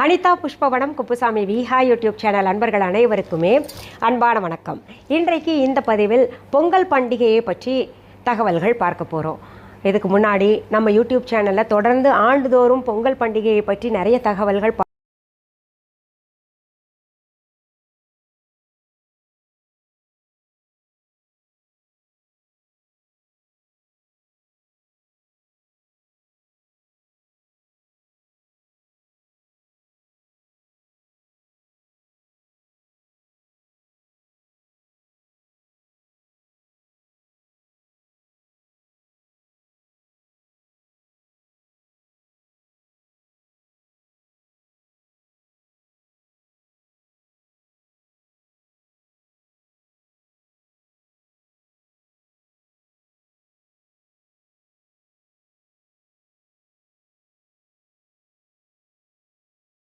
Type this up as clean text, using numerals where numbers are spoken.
Anitha Pushpavanam Kuppusamy Viha YouTube channel அன்பர்கள் அனைவருக்குமே அன்பான வணக்கம். இன்றைக்கு இந்த பதிவில் பொங்கல் பண்டிகையை பற்றி தகவல்கள் பார்க்க போகிறோம். இதுக்கு முன்னாடி நம்ம யூடியூப் சேனலில் தொடர்ந்து ஆண்டுதோறும் பொங்கல் பண்டிகையை பற்றி நிறைய தகவல்கள்